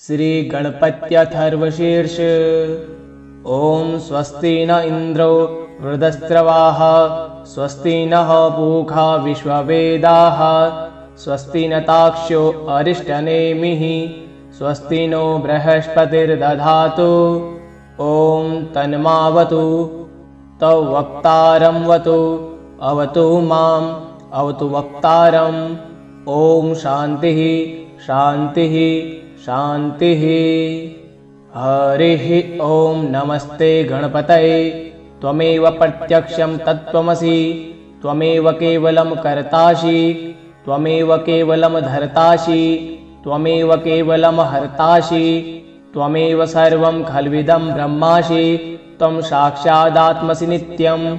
श्रीगणपत्यथर्वशीर्ष। ॐ स्वस्ति न इन्द्रो वृधस्रवाः, स्वस्ति नः पूषा विश्ववेदाः, स्वस्ति न ताक्ष्यो अरिष्टनेमिः, स्वस्ति नो बृहस्पतिर्दधातु। ॐ तन्मावतु तौ वक्तारं वतु, अवतु माम् अवतु वक्तारम्। ॐ शान्तिः शान्तिः शान्तिः। हरिः ॐ। नमस्ते गणपतये। त्वमेव प्रत्यक्षं तत्त्वमसि, त्वमेव केवलं कर्तासि, त्वमेव केवलं धर्तासि, त्वमेव केवलं हर्तासि, त्वमेव सर्वं खल्विदं ब्रह्मासि। त्वं साक्षादात्मसि नित्यं।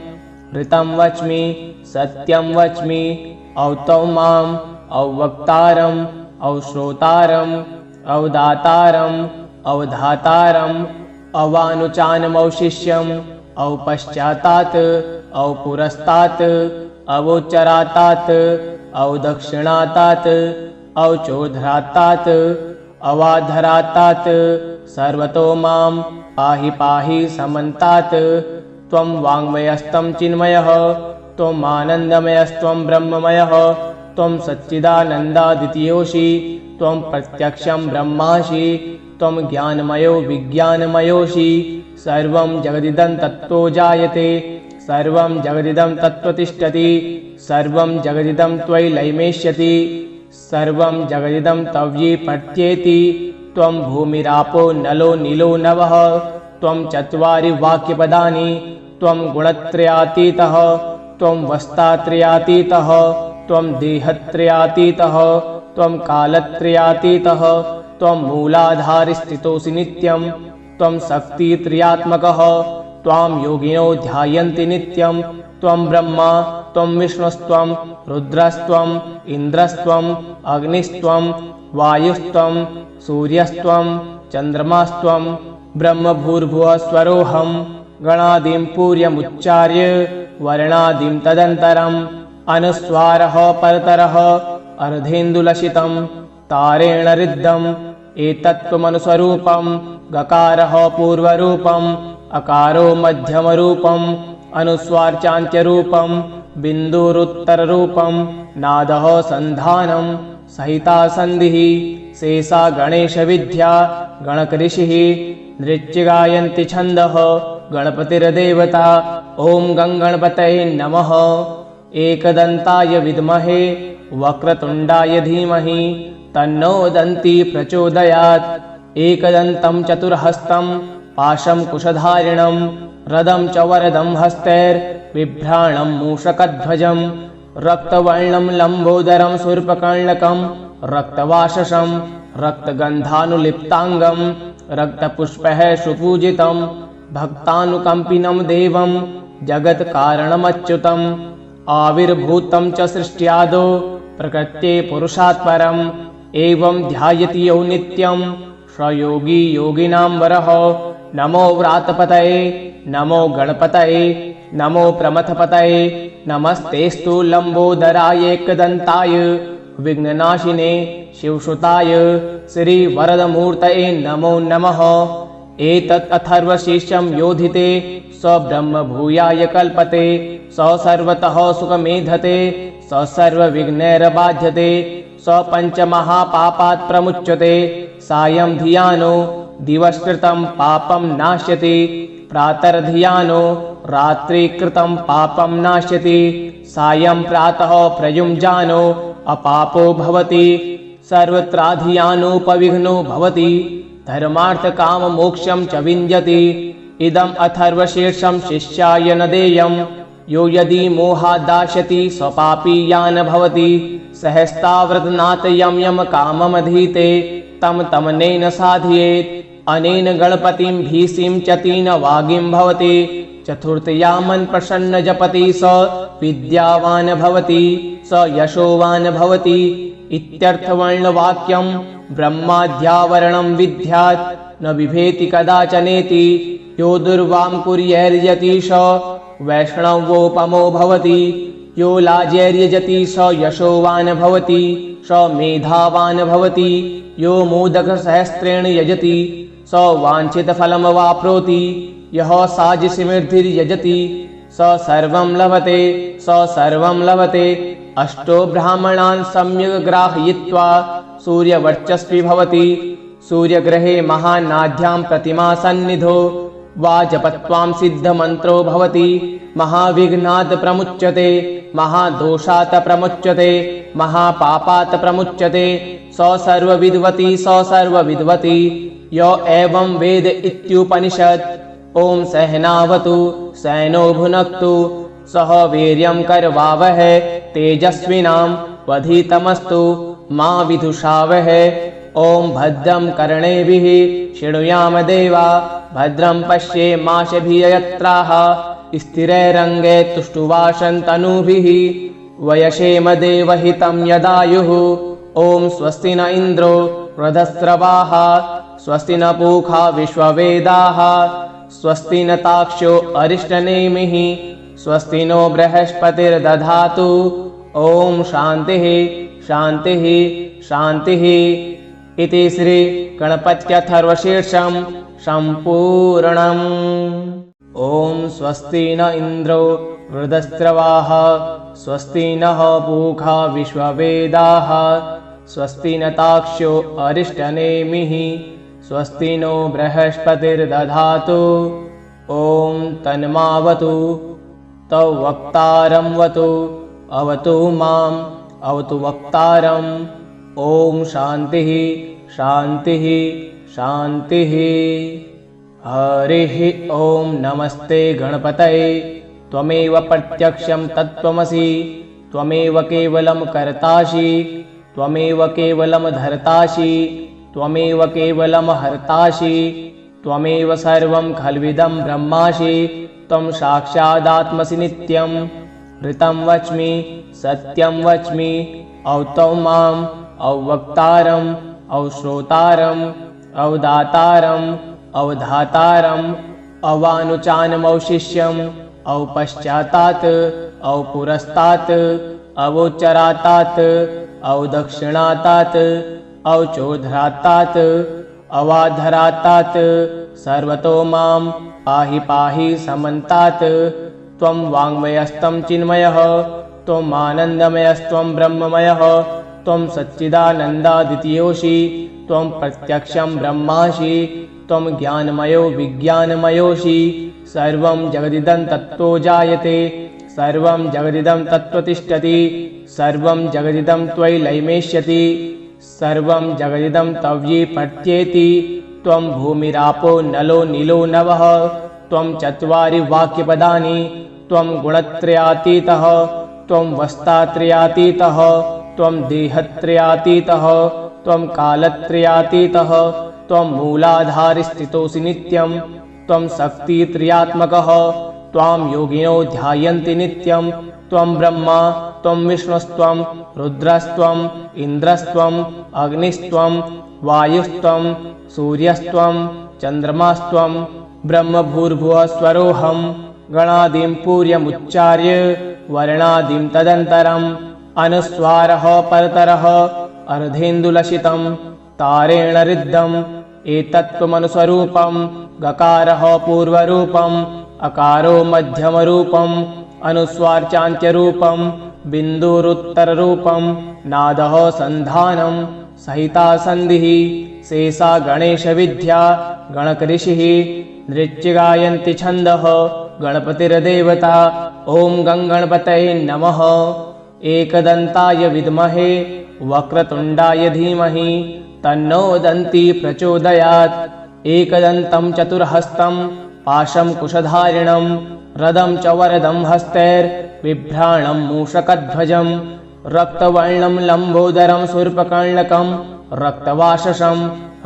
ऋतं वच्मि सत्यं वच्मि, औतौ माम् अवक्तारम् अवश्रोतारम् अवदातारम् अवधातारम् अवानुचानमवशिष्यम् अवपश्चातात् अवपुरस्तात् अवोच्चरातात् अवदक्षिणातात् अवचोधरातात् अवाधरातात् सर्वतो मां पाहि पाहि समन्तात्। त्वं वाङ्मयस्त्वं चिन्मयः, त्वम् आनन्दमयस्त्वं ब्रह्ममयः, त्वं सच्चिदानन्दादितीयोऽसि, त्वं प्रत्यक्षं ब्रह्मासि, त्वं ज्ञानमयो विज्ञानमयोऽसि। सर्वं जगदिदं तत्त्वो जायते, सर्वं जगदिदं तत्त्वतिष्ठति, सर्वं जगदिदं त्वयि लयमेष्यति, सर्वं जगदिदं तव्यि पठ्येति। त्वं भूमिरापो नलो नीलो नभः, त्वं चत्वारि वाक्यपदानि, त्वं गुणत्रयातीतः, त्वं वस्तात्रयातीतः, त्वं देहत्रयातीतः, त्वं कालत्रयातीतः, त्वं मूलाधारस्थितोऽसि नित्यं, त्वं शक्तित्रयात्मकः, त्वां योगिनो ध्यायन्ति नित्यं। त्वं ब्रह्मा त्वं विष्णुस्त्वं रुद्रस्त्वं इन्द्रस्त्वं अग्निस्त्वं वायुस्त्वं सूर्यस्त्वं चन्द्रमास्त्वं। ब्रह्मभूर्भुवः स्वरोऽहं गणादिं पूर्यमुच्चार्य वर्णादिं तदन्तरम् अनुस्वारः परतरः अर्धेन्दुलसितं तारेण रिद्धम्। एतत्त्वमनुस्वरूपं गकारः पूर्वरूपम् अकारो मध्यमरूपम् अनुस्वारचान्त्यरूपं बिन्दुरुत्तररूपं नादः सन्धानं सहिता सन्धिः। शेषा गणेशविद्या गणकऋषिः नृत्यगायन्ति छन्दः गणपतिर्देवता। ॐ गङ्गणपतये नमः। एकदन्ताय विद्महे वक्रतुण्डाय धीमहि तन्नो दन्ती प्रचोदयात्। एकदन्तं चतुर्हस्तं पाशं कुशधारिणं रदं च वरदं हस्तैर्बिभ्राणं मूषकध्वजं रक्तवर्णं लम्बोदरं शूर्पकर्णकं रक्तवाससं रक्तगन्धानुलिप्ताङ्गं रक्तपुष्पैः सुपूजितं भक्तानुकम्पिनं देवं जगत्कारणमच्युतम्। आविर्भूतं च सृष्ट्यादौ प्रकृते पुरुषात् परम् एवं ध्यायति यो नित्यं स योगी योगिनां वरः। नमो व्रातपतये नमो गणपतये नमो प्रमथपतये नमस्तेस्तु लम्बोदराय एकदन्ताय विघ्ननाशिने शिवसुताय श्रीवरदमूर्तये नमो नमः। एतत् अथर्वशीर्षं योधिते स ब्रह्मभूयाय कल्पते, स सर्वतः सुखमेधते, स सर्वविघ्नैर्बाध्यते, स पञ्चमहापापात् प्रमुच्यते। सायं धियानो दिवसकृतं पापं नाश्यति, प्रातर्धियानो रात्रिकृतं पापं नाश्यति। सायं प्रातः प्रयुञ्जानो अपापो भवति, सर्वत्राधियानोपविघ्नो भवति, धर्मार्थकाममोक्षं च विन्दति। इदम् अथर्वशीर्षं शिष्याय न देयं, यो यदि मोहादास्यति स्वपापीयान् भवति। सहस्ताव्रतनाथ यं यं काममधीते तं तमनेन साधयेत्। अनेन गणपतिं भीषिं च तीन वागीं भवति। चतुर्थयामन् प्रसन्न जपति स विद्यावान् भवति, स यशोवान् भवति। इत्यर्थवर्णवाक्यं ब्रह्माद्यावरणं विद्यात् न बिभेति कदाचनेति। यो दुर्वां कुर्यैर्यति स वैष्णवोपमो भवति। यो लाजैर्यजति स यशोवान् भवति स मेधावान् भवति यो मोदकसहस्रेण यजति स वाञ्छितफलमवाप्नोति यः साजिसिमृद्धिर्यजति स सर्वं लभते स सर्वं लभते। अष्टो ब्राह्मणान् सम्यक् ग्राहयित्वा सूर्यवर्चस्वी भवति सूर्यग्रहे महानाद्यां प्रतिमा सन्निधो वाजपत्वां सिद्धमन्त्रो भवति महाविघ्नात् प्रमुच्यते महादोषात् प्रमुच्यते महापापात् प्रमुच्यते स सर्वविद्वती स सर्वविद्वती य एवं वेद इत्युपनिषत्। ॐ सहनावतु सहनो भुनक्तु सह वीर्यं करवावहै तेजस्विनां वधीतमस्तु मा विदुषावहै। ॐ भद्रं कर्णेभिः शृणुयाम देवा भद्रं पश्येमाशभिर्यजत्राः स्थिरैरङ्गै तुष्टुवाशन्तनूभिः वयसेम देवहितं यदायुः। ॐ स्वस्ति न इन्द्रो वृधस्रवाः स्वस्ति न पूषा विश्ववेदाः स्वस्ति न ताक्षो अरिष्टनेमिः स्वस्ति नो बृहस्पतिर्दधातु। ॐ शान्तिः शान्तिः शान्तिः। इति श्री गणपत्यथर्वशीर्षं सम्पूर्णम्। ॐ स्वस्ति न इन्द्रो वृधस्रवाः स्वस्ति नः पूषा विश्ववेदाः स्वस्ति न ताक्षो अरिष्टनेमिः स्वस्ति नो बृहस्पतिर्दधातु। ॐ तन्मावतु तौ वक्तारं वतु अवतु माम् अवतु वक्तारम्। ॐ शान्तिः शान्तिः शान्तिः। हरिः ॐ नमस्ते गणपतये त्वमेव प्रत्यक्षं तत्त्वमसि त्वमेव केवलं कर्तासि त्वमेव केवलं धर्तासि त्वमेव केवलं हर्तासि त्वमेव सर्वं खल्विदं ब्रह्मासि त्वं साक्षादात्मसि नित्यं ऋतं वच्मि सत्यं वच्मि औतौ माम् अवक्तारम् अवश्रोतारम् अवदातारम् अवधातारम् अवानुचानमवशिष्यम् अवपश्चातात् अवपुरस्तात् अवोच्चरातात् अवदक्षिणातात् अवचोधरातात् अवाधरातात् सर्वतो मां पाहि पाहि समन्तात्। त्वं वाङ्मयस्त्वं चिन्मयः त्वम् आनन्दमयस्त्वं ब्रह्ममयः त्वं सच्चिदानन्दादितीयोऽसि त्वं प्रत्यक्षं ब्रह्मासि त्वं ज्ञानमयो विज्ञानमयोऽसि। सर्वं जगदिदं तत्त्वो जायते सर्वं जगदिदं तत्त्वं तिष्ठति सर्वं जगदिदं त्वयि लयमेष्यति सर्वं जगदिदं तव्यि पठ्येति। त्वं भूमिरापो नलो नीलो नभः त्वं चत्वारि वाक्यपदानि त्वं गुणत्रयातीतः त्वं वस्तात्रयातीतः त्वं देहत्रयातीतः त्वं कालत्रयातीतः त्वं मूलाधारस्थितोऽसि नित्यं त्वं शक्तित्रयात्मकः त्वां योगिनो ध्यायन्ति नित्यं। त्वं ब्रह्मा त्वं विष्णुस्त्वं रुद्रस्त्वं इन्द्रस्त्वं अग्निस्त्वं वायुस्त्वं सूर्यस्त्वं चन्द्रमास्त्वं ब्रह्मभूर्भुवः स्वरोऽहं गणादिं पूर्यमुच्चार्य वर्णादिं तदन्तरम् अनुस्वारः परतरः अर्धेन्दुलसितं तारेण रिद्धम् एतत्त्वमनुस्वरूपं गकारः पूर्वरूपम् अकारो मध्यमरूपम् अनुस्वारचान्त्यरूपं बिन्दुरुत्तररूपं नादः सन्धानं सहिता सन्धिः शेषा गणेशविद्या गणकऋषिः नृत्यगायन्ति छन्दः गणपतिर्देवता। ॐ गङ्गणपतये नमः। एकदन्ताय विद्महे वक्रतुण्डाय धीमहि तन्नो दन्ती प्रचोदयात्। एकदन्तं चतुर्हस्तं पाशं कुशधारिणं रदं च वरदं हस्तैर्बिभ्राणं मूषकध्वजं रक्तवर्णं लम्बोदरं शूर्पकर्णकं रक्तवाससं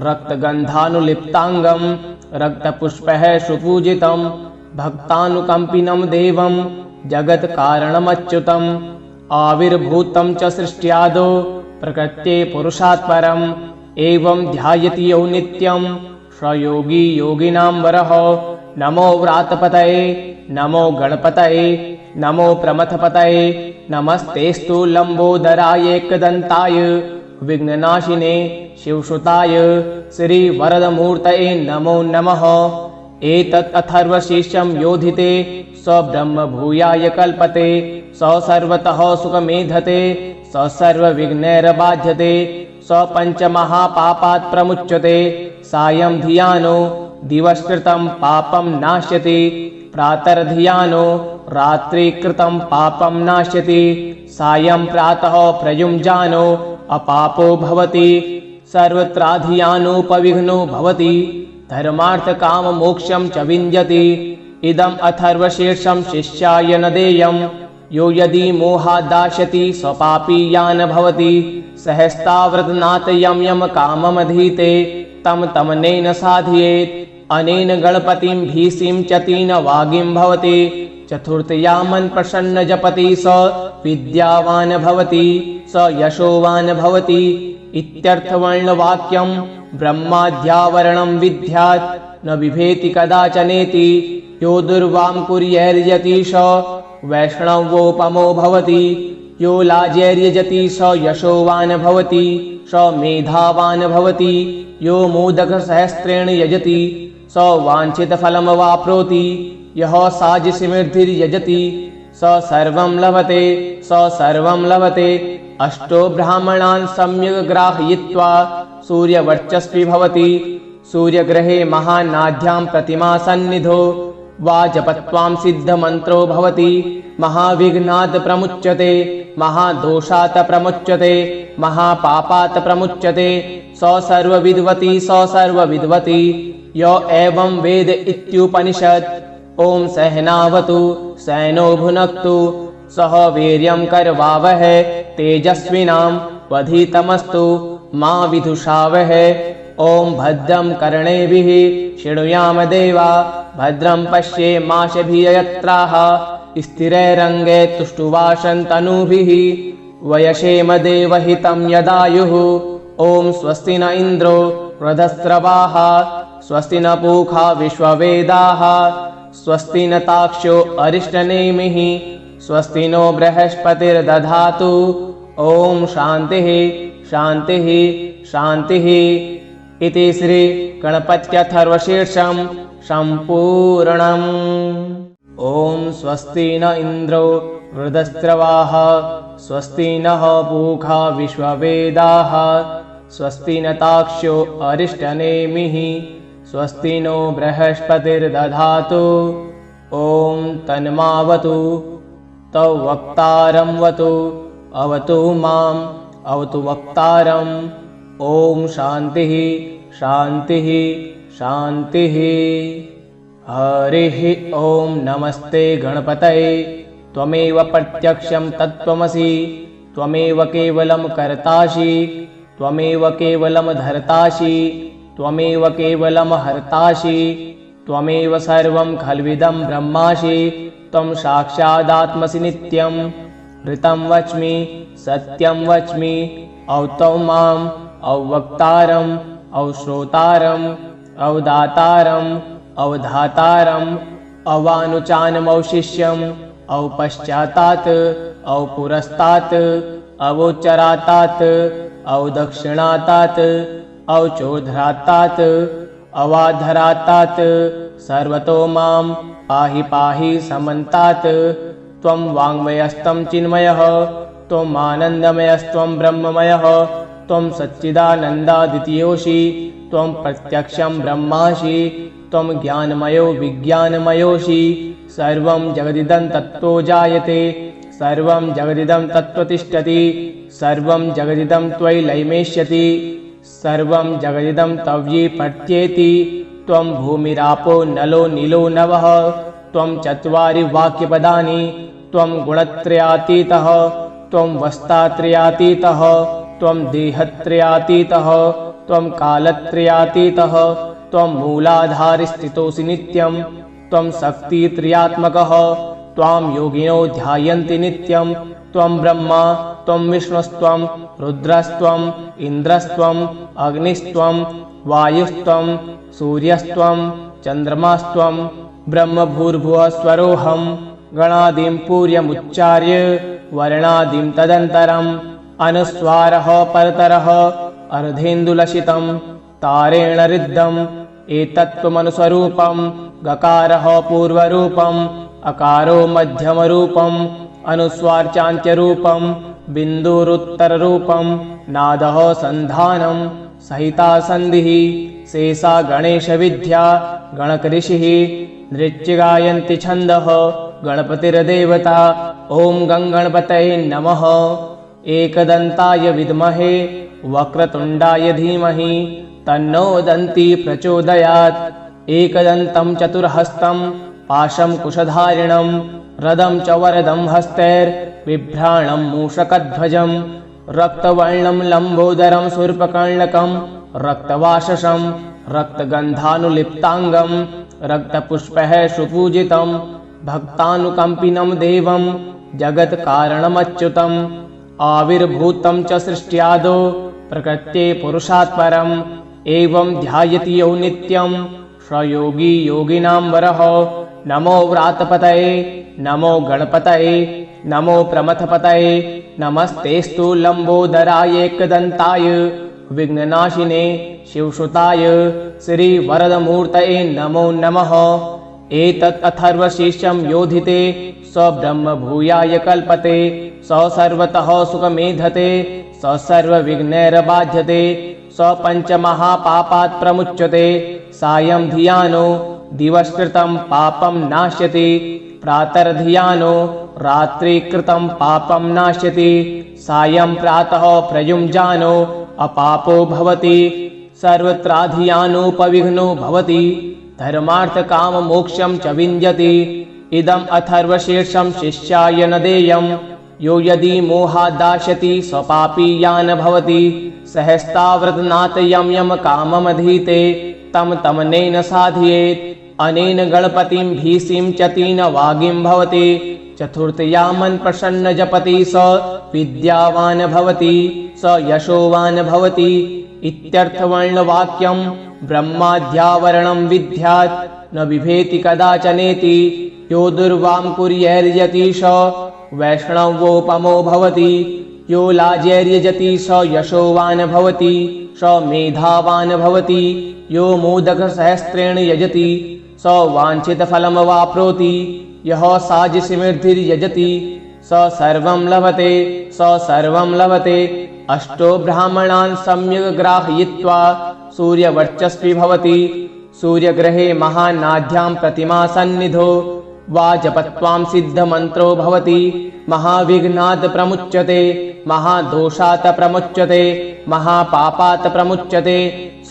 रक्तगन्धानुलिप्ताङ्गं रक्तपुष्पैः सुपूजितं भक्तानुकम्पिनं देवं जगत्कारणमच्युतम् आविर्भूतं च सृष्ट्यादौ प्रकृते पुरुषात् परम् एवं ध्यायति यो नित्यं स योगी योगिनां वरः। नमो व्रातपतये नमो गणपतये नमो प्रमथपतये नमस्तेस्तु लंबोदराय एकदन्ताय विघ्ननाशिने शिवसुताय श्रीवरदमूर्तये नमो नमः। एतत् अथर्वशीर्षं योधिते स ब्रह्म भूयाय कल्पते स सर्वतः सुखमेधते स सर्वविघ्नैर्बाध्यते स पञ्चमहापापात् प्रमुच्यते सायं धियानो दिवसकृतं पापं नाश्यति प्रातर्धियानो रात्रिकृतं पापं नाश्यति सायं प्रातः प्रयुञ्जानो अपापो भवति सर्वत्राधियानोपविघ्नो भवति धर्मार्थकाममोक्षं च विन्दति। इदम् अथर्वशीर्षं शिष्याय न देयं यो यदि मोहादास्यति स्वपापीयान् भवति सहस्ताव्रतनाथ यं यं काममधीते तं तमनेन साधयेत् अनेन गणपतिं भीषिं च तीन वागीं भवति चतुर्थयामन् प्रसन्न जपति स विद्यावान् भवति स यशोवान् भवति इत्यर्थवर्णवाक्यं ब्रह्माद्यावरणं विद्यात् न बिभेति कदाचनेति यो दुर्वां कुर्यैर्यति स वैष्णवोपमो भवति यो लाजैर्यजति स यशोवान् भवति स मेधावान् भवति यो मोदकसहस्रेण यजति स वाञ्छितफलमवाप्नोति यः साजिसिमृद्धिर्यजति स सर्वं लभते स सर्वं लभते। अष्टो ब्राह्मणान् सम्यक् ग्राहयित्वा सूर्यवर्चस्वी भवति सूर्यग्रहे महानाद्यां प्रतिमा सन्निधो वा जपत्वां सिद्धमन्त्रो भवति महाविघ्नात् प्रमुच्यते महादोषात् प्रमुच्यते महापापात् प्रमुच्यते स सर्वविद्वति स सर्वविद्वति यो एवं वेद इत्युपनिषत्। ॐ सहनावतु सैनो भुनक्तु सह वीर्यं करवावहै तेजस्विनां वधीतमस्तु मा विदुषावहै। ॐ भद्रं कर्णेभिः शृणुयाम देवा भद्रं पश्येमाशभिर्यजत्राः स्थिरैरङ्गै तुष्टुवाशन्तनूभिः वयसेम देवहितं यदायुः। ॐ स्वस्ति न इन्द्रो वृधस्रवाः स्वस्ति न पूषा विश्ववेदाः स्वस्ति न ताक्षो अरिष्टनेमिः स्वस्ति नो बृहस्पतिर्दधातु। ॐ शान्तिः शान्तिः शान्तिः। इति श्री गणपत्यथर्वशीर्षं सम्पूर्णम्। ॐ स्वस्ति न इन्द्रो वृधस्रवाः स्वस्ति नः पूषा विश्ववेदाः स्वस्ति न ताक्षो अरिष्टनेमिः स्वस्ति नो बृहस्पतिर्दधातु। ॐ तन्मावतु तौ वक्तारं वतु अवतु माम् अवतु वक्तारम्। ॐ शान्तिः शान्तिः शान्तिः। हरिः ॐ नमस्ते गणपतये त्वमेव प्रत्यक्षं तत्त्वमसि त्वमेव केवलं कर्तासि त्वमेव केवलं धर्तासि त्वमेव केवलं हर्तासि त्वमेव सर्वं खल्विदं ब्रह्मासि त्वं साक्षादात्मसि नित्यं ऋतं वच्मि सत्यं वच्मि औतौ माम् अवक्तारम् अवश्रोतारम् अवदातारम् अवधातारम् अवानुचानमवशिष्यम् अवपश्चातात् अवपुरस्तात् अवोच्चरातात् अवदक्षिणातात् अवचोर्ध्रातात् अवाधरातात् सर्वतो मां पाहि पाहि समन्तात्। त्वं वाङ्मयस्त्वं चिन्मयः त्वम् आनन्दमयस्त्वं ब्रह्ममयः त्वं सच्चिदानन्दाद्वितीयोऽसि त्वं प्रत्यक्षं ब्रह्मासि त्वं ज्ञानमयो विज्ञानमयोऽसि सर्वं जगदिदं तत्त्वो जायते सर्वं जगदिदं तत्त्वतिष्ठति सर्वं जगदिदं त्वयि लयमेष्यति सर्वं जगदिदं तव्यि पठ्येति। त्वं भूमिरापो नलो नीलो नभः त्वं चत्वारि वाक्यपदानि त्वं गुणत्रयातीतः त्वं वस्तात्रयातीतः त्वं देहत्रयातीतः त्वं कालत्रयातीतः त्वं मूलाधारस्थितोऽसि नित्यं त्वं शक्तित्रयात्मकः त्वां योगिनो ध्यायन्ति नित्यं त्वं ब्रह्मा त्वं विष्णुस्त्वं रुद्रस्त्वं इन्द्रस्त्वं अग्निस्त्वं वायुस्त्वं सूर्यस्त्वं चन्द्रमास्त्वं ब्रह्म भूर्भुवः स्वरोऽहं गणादिं पूर्यमुच्चार्य वर्णादिं तदन्तरम् अनुस्वारः परतरः अर्धेन्दुलसितं तारेण रिद्धम् एतत्त्वमनुस्वरूपम् गकारः पूर्वरूपम् अकारो मध्यमरूपम् अनुस्वार्चान्त्यरूपम् बिन्दुरुत्तररूपम् नादः सन्धानम् सहिता सन्धिः शेषा गणेशविद्या गणकऋषिः नृत्यगायन्ति छन्दः गणपतिर्देवता ॐ गङ्गणपतये नमः। एकदन्ताय विद्महे वक्रतुण्डाय धीमहि तन्नो दन्ती प्रचोदयात्। एकदन्तं चतुर्हस्तं पाशं कुशधारिणं रदं च वरदं हस्तैर्बिभ्राणं मूषकध्वजं रक्तवर्णं लम्बोदरं शूर्पकर्णकं रक्तवाससं रक्तगन्धानुलिप्ताङ्गं रक्तपुष्पैः सुपूजितं भक्तानुकम्पिनं देवं जगत्कारणमच्युतम् आविर्भूतं च सृष्ट्यादौ प्रकृत्यै पुरुषात् परम् एवं ध्यायति यो नित्यं स योगी योगिनां वरः। नमो व्रातपतये नमो गणपतये नमो प्रमथपतये नमस्तेस्तु लम्बोदराय एकदन्ताय विघ्ननाशिने शिवसुताय श्रीवरदमूर्तये नमो नमः। एतत् अथर्वशीर्षं योधिते स ब्रह्म भूयाय कल्पते स सर्वतः सुखमेधते स सर्वविघ्नैर्बाध्यते स पञ्चमहापापात् प्रमुच्यते सायं धियानो दिवसकृतं पापं नाश्यति प्रातर्धियानो रात्रिकृतं पापं नाश्यति सायं प्रातः प्रयुञ्जानो अपापो भवति सर्वत्राधियानोपविघ्नो भवति धर्मार्थकाममोक्षं च विन्दति। इदम् अथर्वशीर्षं शिष्याय न देयं यो यदि मोहादास्यति स्वपापीयान् भवति सहस्ताव्रतनाथ यं यं काममधीते तं तमनेन साधयेत्। अनेन गणपतिं भीषिं च तीन वागीं भवति चतुर्थयामन् प्रसन्न जपति स विद्यावान् भवति स यशोवान् भवति इत्यर्थवर्णवाक्यं ब्रह्माद्यावरणं विद्यात् न बिभेति कदाचनेति यो दुर्वां कुर्यैर्यति स वैष्णवोपमो भवति यो लाजैर्यजति स यशोवान् भवति स मेधावान् भवति यो मोदकसहस्रेण यजति स वाञ्छितफलमवाप्नोति यः साजिसिमिर्धिर्यजति स सर्वं लभते स सर्वं लभते। अष्टो ब्राह्मणान् सम्यग् ग्राहयित्वा सूर्यवर्चस्वी भवति सूर्यग्रहे महानाद्यां प्रतिमा सन्निधो वाजपत्वां सिद्धमन्त्रो भवति महाविघ्नात् प्रमुच्यते महादोषात् प्रमुच्यते महापापात् प्रमुच्यते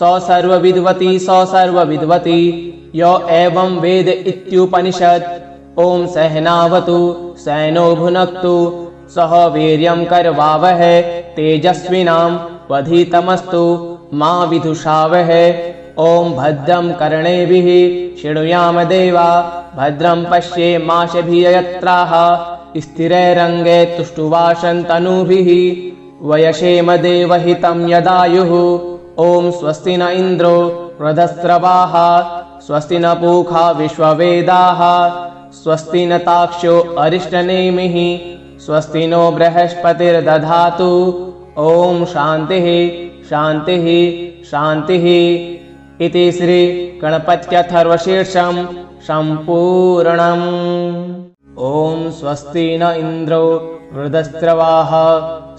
स सर्वविद्वती स सर्वविद्वती यो एवं वेद इत्युपनिषत्। ॐ सहनावतु सैनो भुनक्तु सह वीर्यं करवावहै तेजस्विनां वधीतमस्तु मा विदुषावहै। ॐ भद्रं कर्णेभिः शृणुयाम देवा भद्रं पश्येमाशभिर्यजत्राः स्थिरैरङ्गै तुष्टुवाशन्तनूभिः वयसेम देवहितं यदायुः। ॐ स्वस्ति न इन्द्रो वृधस्रवाः स्वस्ति न पूषा विश्ववेदाः स्वस्ति न ताक्षो अरिष्टनेमिः स्वस्ति नो बृहस्पतिर्दधातु। ॐ शान्तिः शान्तिः शान्तिः। इति श्री गणपत्यथर्वशीर्षं सम्पूर्णम्। ॐ स्वस्ति न इन्द्रो वृधस्रवाः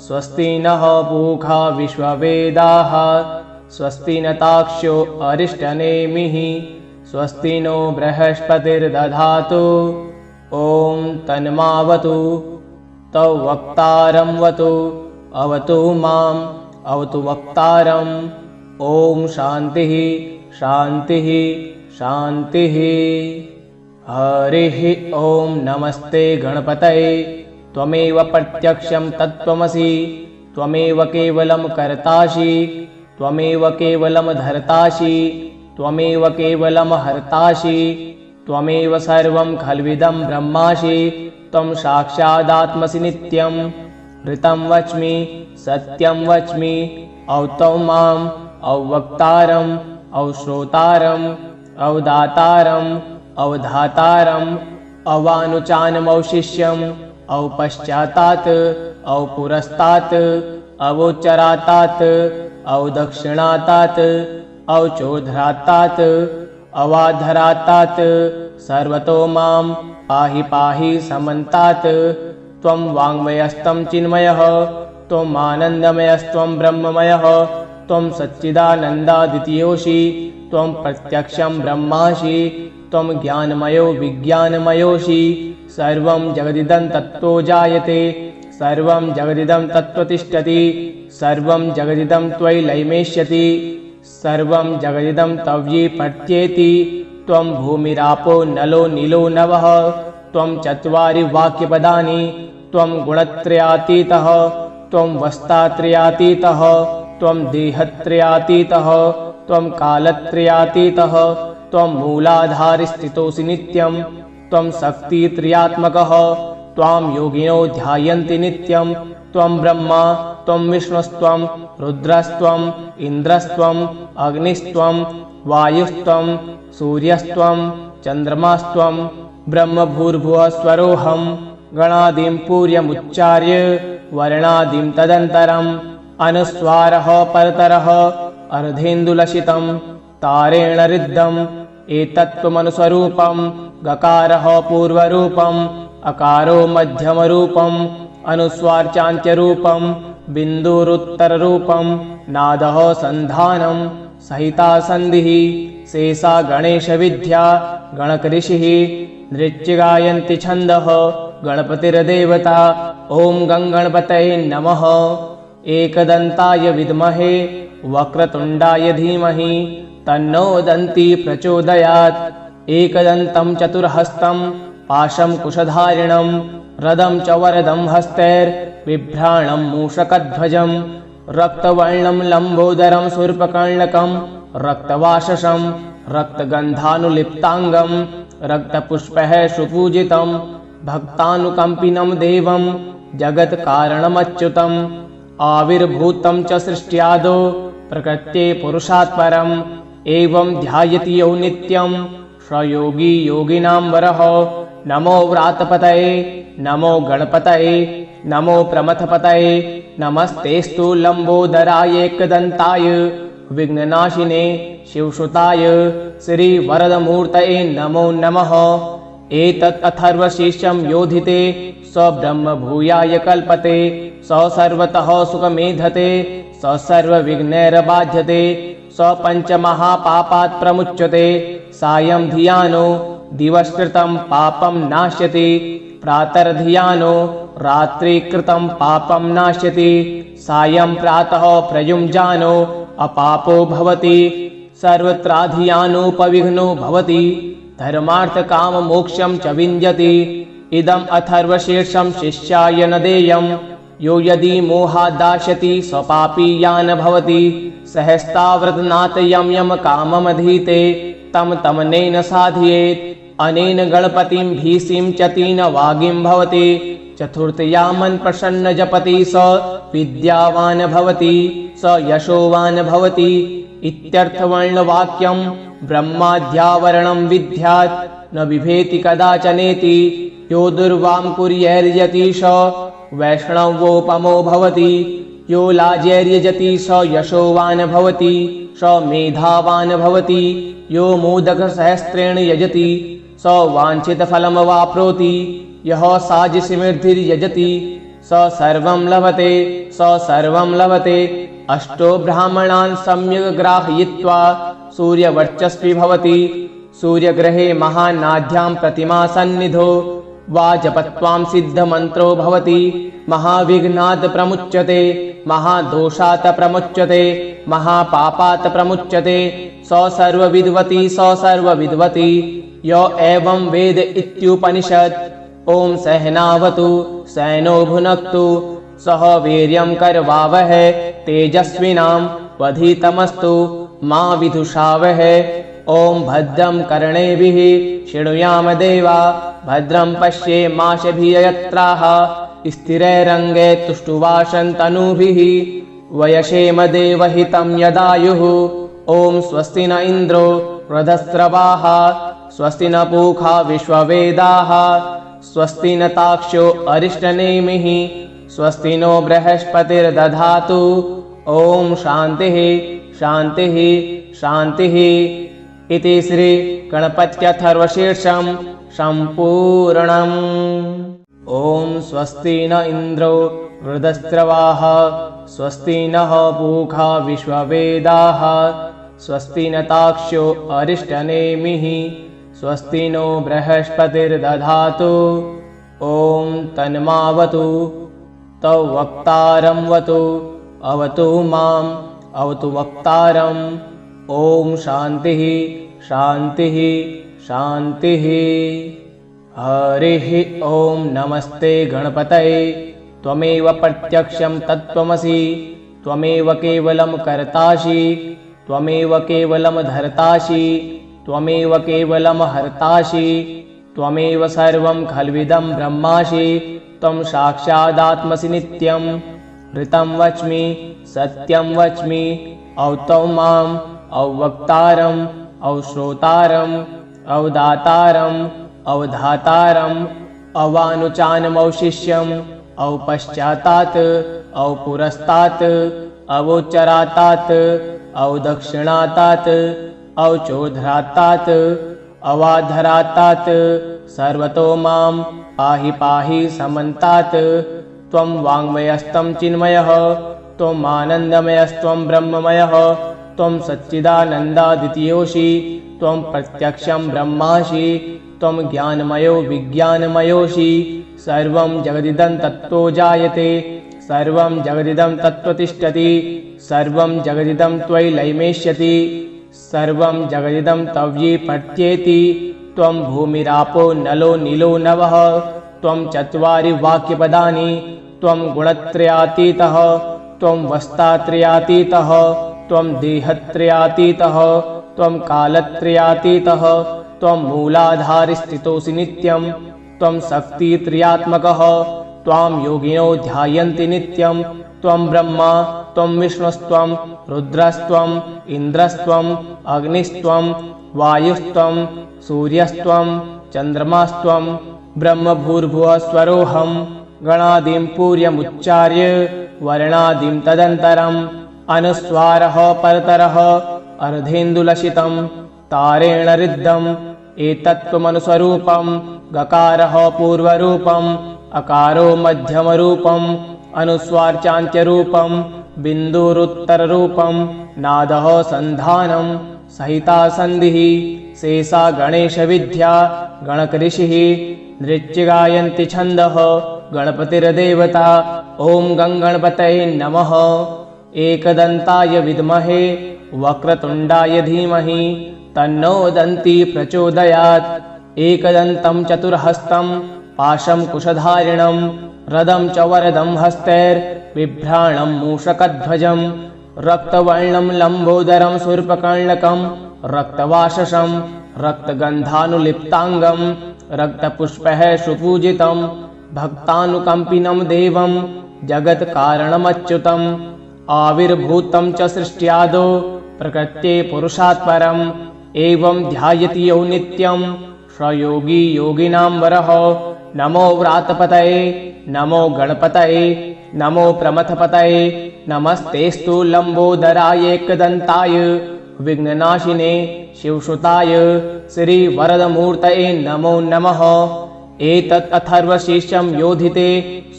स्वस्ति नः पूषा विश्ववेदाः स्वस्ति न ताक्षो अरिष्टनेमिः स्वस्ति नो बृहस्पतिर्दधातु। ॐ तन्मावतु तौ वक्तारं वतु अवतु माम् अवतु वक्तारम्। ॐ शान्तिः शान्तिः शान्तिः। हरिः ॐ नमस्ते गणपतये त्वमेव प्रत्यक्षं तत्त्वमसि त्वमेव केवलं कर्तासि त्वमेव केवलं धर्तासि त्वमेव केवलं हर्तासि त्वमेव सर्वं खल्विदं ब्रह्मासि त्वं साक्षादात्मसि नित्यं ऋतं वच्मि सत्यं वच्मि औतौ माम् अवक्तारम् अवश्रोतारम् अवदातारम् अवधातारम् अवानुचानमौ शिष्यम् औ पश्चातात् औ पुरस्तात् अवोच्चरातात् औ दक्षिणातात् औ चोर्ध्रातात् अवाधरातात् सर्वतो मां पाहि पाहि समन्तात्। त्वं वाङ्मयस्त्वं चिन्मयः त्वम् आनन्दमयस्त्वं ब्रह्ममयः त्वं सच्चिदानन्दादितीयोऽसि त्वं प्रत्यक्षं ब्रह्मासि त्वं ज्ञानमयो विज्ञानमयोऽसि। सर्वं जगदिदं तत्त्वो जायते सर्वं जगदिदं तत्त्वतिष्ठति सर्वं जगदिदं त्वयि लयमेष्यति सर्वं जगदिदं तव्यि पत्येति। त्वं भूमिरापो नलो नीलो नवः त्वं चत्वारि वाक्यपदानि त्वं गुणत्रयातीतः त्वं वस्तात्रयातीतः त्वं देहत्रयातीतः त्वं कालत्रयातीतः त्वं मूलाधारस्थितोऽसि नित्यं त्वं शक्तित्रयात्मकः त्वां योगिनो ध्यायन्ति नित्यं। त्वं ब्रह्मा त्वं विष्णुस्त्वं रुद्रस्त्वम् इन्द्रस्त्वम् अग्निस्त्वं वायुस्त्वं सूर्यस्त्वं चन्द्रमास्त्वं ब्रह्मभूर्भुवः स्वरोऽहं। गणादिं पूर्यमुच्चार्य वर्णादिं तदन्तरम् अनुस्वारः परतरः अर्धेन्दुलसितं तारेण रिद्धम् एतत्त्वमनुस्वरूपं। गकारः पूर्वरूपम् अकारो मध्यमरूपम् अनुस्वारचान्त्यरूपम् बिन्दुरुत्तररूपम् नादः सन्धानं सहिता सन्धिः शेषा गणेशविद्या गणकऋषिः नृत्य गायन्ति छन्दः गणपतिर्देवता। ॐ गङ्गणपतये नमः। एकदन्ताय विद्महे वक्रतुण्डाय धीमहि तन्नो दन्ती प्रचोदयात्। एकदन्तं चतुर्हस्तं पाशं कुशधारिणं रदं च वरदं हस्तैर्बिभ्राणं मूषकध्वजं रक्तवर्णं लम्बोदरं शूर्पकर्णकं रक्तवाससं रक्तगन्धानुलिप्ताङ्गं रक्तपुष्पैः सुपूजितं भक्तानुकम्पिनं देवं जगत्कारणमच्युतम्। आविर्भूतं च सृष्ट्यादौ प्रकृत्यै पुरुषात् परम् एवं ध्यायति यो नित्यं स योगी योगिनां वरः। नमो व्रातपतये नमो गणपतये नमो प्रमथपतये नमस्तेस्तु लम्बोदराय एकदन्ताय विघ्ननाशिने शिवसुताय श्रीवरदमूर्तये नमो नमः। एतत् अथर्वशीर्षं योधिते स ब्रह्मभूयाय कल्पते स सर्वतः सुखमेधते स सर्वविघ्नैर्बाध्यते स पञ्चमहापापात् प्रमुच्यते। सायं धियानो दिवसकृतं पापं नाश्यति प्रातर्धियानो रात्रिकृतं पापं नाश्यति। सायं प्रातः प्रयुञ्जानो अपापो भवति सर्वत्राधियानोपविघ्नो भवति धर्मार्थकाममोक्षं च विञ्जति। इदम् अथर्वशीर्षं शिष्याय न देयं यो यदि मोहादास्यति स पापीयान भवति। सहस्ताव्रतनाथ यं यम काममधीते तं तमनेन साधयेत्। अनेन गणपतिं भीषिं च तीन वागिं भवति। चतुर्थयामन् प्रसन्न जपति स विद्यावान् भवति स यशोवान् भवति। इत्यर्थवर्णवाक्यं ब्रह्माद्यावरणं विद्यात् न बिभेति कदाचनेति। यो दुर्वां कुर्यैर्यति स वैष्णवोपमो भवति। यो लाजैर्यजति स यशोवान् भवति स मेधावान् भवति। यो मोदकसहस्रेण यजति स वाञ्छितफलमवाप्नोति। यः साजिसिमिर्धिर्यजति स सर्वं लभते स सर्वं लभते। अष्टो ब्राह्मणान् सम्यक् ग्राहयित्वा सूर्यवर्चस्वी भवति। सूर्यग्रहे महानाद्यां प्रतिमा सन्निधो वा जपत्वां सिद्धमन्त्रो भवति। महाविघ्नात् प्रमुच्यते महादोषात् प्रमुच्यते महापापात् प्रमुच्यते। स सर्वविद्वती स सर्वविद्वती यो एवं वेद इत्युपनिषत्। ॐ सहनावतु सैनो भुनक्तु सह वीर्यं करवावहै तेजस्विनां वधीतमस्तु मा विदुषावहै। ॐ भद्रं कर्णेभिः शृणुयाम देवा भद्रं पश्येमाशभिर्यजत्राः स्थिरैरङ्गै तुष्टुवाशन्तनूभिः वयसेम देवहितं यदायुः। ॐ स्वस्ति न इन्द्रो वृधस्रवाः स्वस्ति न पूषा विश्ववेदाः स्वस्ति न ताक्षो अरिष्टनेमिः स्वस्ति नो बृहस्पतिर्दधातु ॐ शान्तिः शान्तिः शान्तिः। इति श्री गणपत्यथर्वशीर्षं सम्पूर्णम्। ॐ स्वस्ति न इन्द्रो वृद्धस्रवाः स्वस्ति नः पूषा विश्ववेदाः स्वस्ति न ताक्षो अरिष्टनेमिः स्वस्ति नो बृहस्पतिर्दधातु ॐ तन्मावतु तौ वक्तारं वतु अवतु माम् अवतु वक्तारम्। ॐ शान्तिः शान्तिः शान्तिः। हरिः ॐ नमस्ते गणपतये त्वमेव प्रत्यक्षं तत्त्वमसि त्वमेव केवलं कर्तासि त्वमेव केवलं धर्तासि त्वमेव केवलं हर्तासि त्वमेव सर्वं खल्विदं ब्रह्मासि त्वं साक्षादात्मसि नित्यं। ऋतं वच्मि सत्यं वच्मि औ माम् औवक्तारम् औश्रोतारम् औदातारम् अवधातारम् अवानुचानमौशिष्यम् औपश्चातात् औपुरस्तात् अवोच्चरातात् औदक्षिणातात् औचोर्ध्रातात् अवाधरातात् सर्वतो मां पाहि पाहि समन्तात्। त्वं वाङ्मयस्त्वं चिन्मयः त्वम् आनन्दमयस्त्वं ब्रह्ममयः त्वं सच्चिदानन्दाद्वितीयोऽसि त्वं प्रत्यक्षं ब्रह्मासि त्वं ज्ञानमयो विज्ञानमयोऽसि। सर्वं जगदिदं तत्त्वो जायते सर्वं जगदिदं तत्त्वतिष्ठति सर्वं जगदिदं त्वयि लयमेष्यति सर्वं जगदिदं तव्यि पठ्येति। त्वं भूमिरापो नलो नीलो नवः त्वं चत्वारि वाक्यपदानि त्वं गुणत्रयातीतः त्वं वस्तात्रयातीतः त्वं देहत्रयातीतः त्वं कालत्रयातीतः त्वं मूलाधारस्थितोऽसि नित्यं त्वं शक्तित्रयात्मकः त्वां योगिनो ध्यायन्ति नित्यं। त्वं ब्रह्मा त्वं विष्णुस्त्वं रुद्रस्त्वं इन्द्रस्त्वं अग्निस्त्वं वायुस्त्वं सूर्यस्त्वं चन्द्रमास्त्वं ब्रह्मभूर्भुवः स्वरोऽहं। गणादिं पूर्यमुच्चार्य वर्णादिं तदन्तरम् अनुस्वारः परतरः अर्धेन्दुलसितं तारेण ऋद्धम् एतत्त्वमनुस्वरूपं। गकारः पूर्वरूपम् अकारो मध्यमरूपम् अनुस्वारचान्त्यरूपम् बिन्दुरुत्तररूपम् नादः सन्धानं सहिता सन्धिः शेषा गणेशविद्या गणकऋषिः नृत्य गायन्ति छन्दः गणपतिर्देवता। ॐ गङ्गणपतये नमः। एकदन्ताय विद्महे वक्रतुण्डाय धीमहि तन्नो दन्ती प्रचोदयात्। एकदन्तं चतुर्हस्तं पाशं कुशधारिणं रदं च वरदं हस्तैर्बिभ्राणं मूषकध्वजं रक्तवर्णं लम्बोदरं शूर्पकर्णकं रक्तवाससं रक्तगन्धानुलिप्ताङ्गं रक्तपुष्पैः सुपूजितं भक्तानुकम्पिनं देवं जगत्कारणमच्युतम्। आविर्भूतं च सृष्ट्यादौ प्रकृत्यै पुरुषात् परम् एवं ध्यायति यो नित्यं स योगी योगिनां वरः। नमो व्रातपतये नमो गणपतये नमो प्रमथपतये नमस्तेस्तु लम्बोदराय एकदन्ताय विघ्ननाशिने शिवसुताय श्रीवरदमूर्तये नमो नमः। एतत् अथर्वशीर्षं योधिते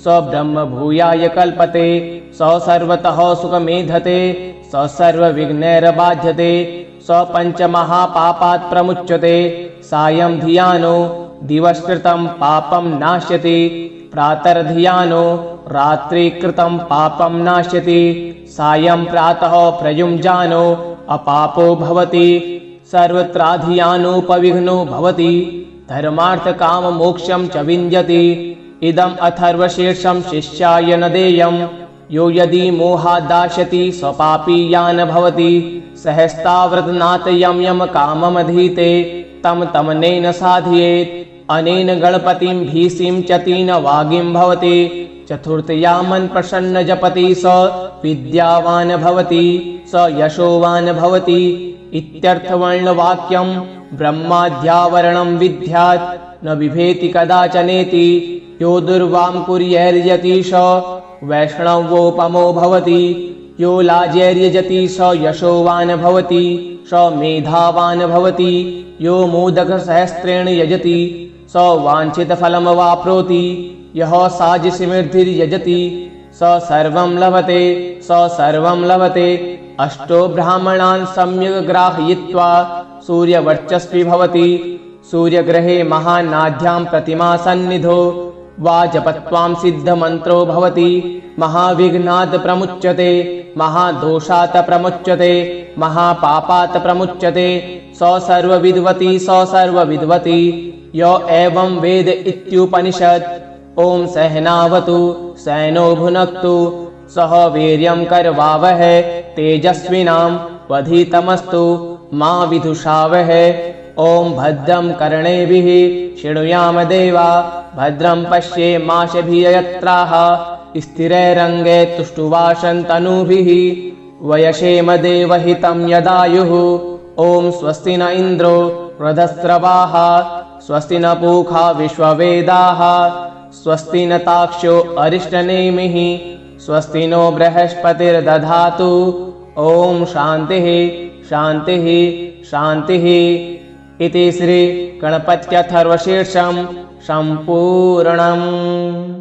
स ब्रह्मभूयाय कल्पते स सर्वतः सुखमेधते स सर्वविघ्नैर्बाध्यते स पञ्चमहापापात् प्रमुच्यते। सायं धियानो दिवसकृतं पापं नाश्यति प्रातर्धियानो रात्रिकृतं पापं नाश्यति। सायं प्रातः प्रयुञ्जानो अपापो भवति सर्वत्राधियानोपविघ्नो भवति धर्मार्थकाममोक्षं च विन्दति। इदम् अथर्वशीर्षं शिष्याय न देयं यो यदि मोहादास्यति स्वपापीयान् भवति। सहस्ताव्रतनाथ यं यं काममधीते तं तमनेन साधयेत्। अनेन गणपतिं भीषिं च तीन वागीं भवति। चतुर्थयामन् प्रसन्न जपति स विद्यावान् भवति स यशोवान् भवति इत्यर्थवर्णवाक्यं ब्रह्माद्यावरणं विद्यात् न बिभेति कदाचनेति। यो दुर्वां कुर्यैर्यतीश वैष्णवोपमो भवति। यो लाजैर्यजति स यशोवान् भवति। स मेधावान् भवति। यो मोदकसहस्रेण यजति स वाञ्छितफलमवाप्नोति। यः साजिसिमिर्धिर्यजति स सर्वं लभते लभते। अष्टो ब्राह्मणान् सम्यग् ग्राहयित्वा सूर्यवर्चस्वी भवति। सूर्यग्रहे महानाद्यां प्रतिमा सन्निधो वाजपत्वां सिद्धमन्त्रो भवति। महाविघ्नात् प्रमुच्यते, महादोषात् प्रमुच्यते, महापापात् प्रमुच्यते। स सर्वविद्वती य एवं वेद इत्युपनिषत्। ॐ सहनावतु सैनो भुनक्तु सह वीर्यं करवावहै तेजस्विनां वधीतमस्तु मा विदुषावहै। ॐ भद्रं कर्णेभिः शृणुयाम देवा भद्रं पश्येमाशभिर्यजत्राः स्थिरैरङ्गे तुष्टुवाशन्तनूभिः वयसेम देवहितं यदायुः। ॐ स्वस्ति न इन्द्रो वृधस्रवाः स्वस्ति न पूषा विश्ववेदाः स्वस्ति न ताक्ष्यो अरिष्टनेमिः स्वस्ति नो बृहस्पतिर्दधातु। ॐ शान्तिः शान्तिः शान्तिः। इति श्री गणपत्यथर्वशीर्षं सम्पूर्णम्।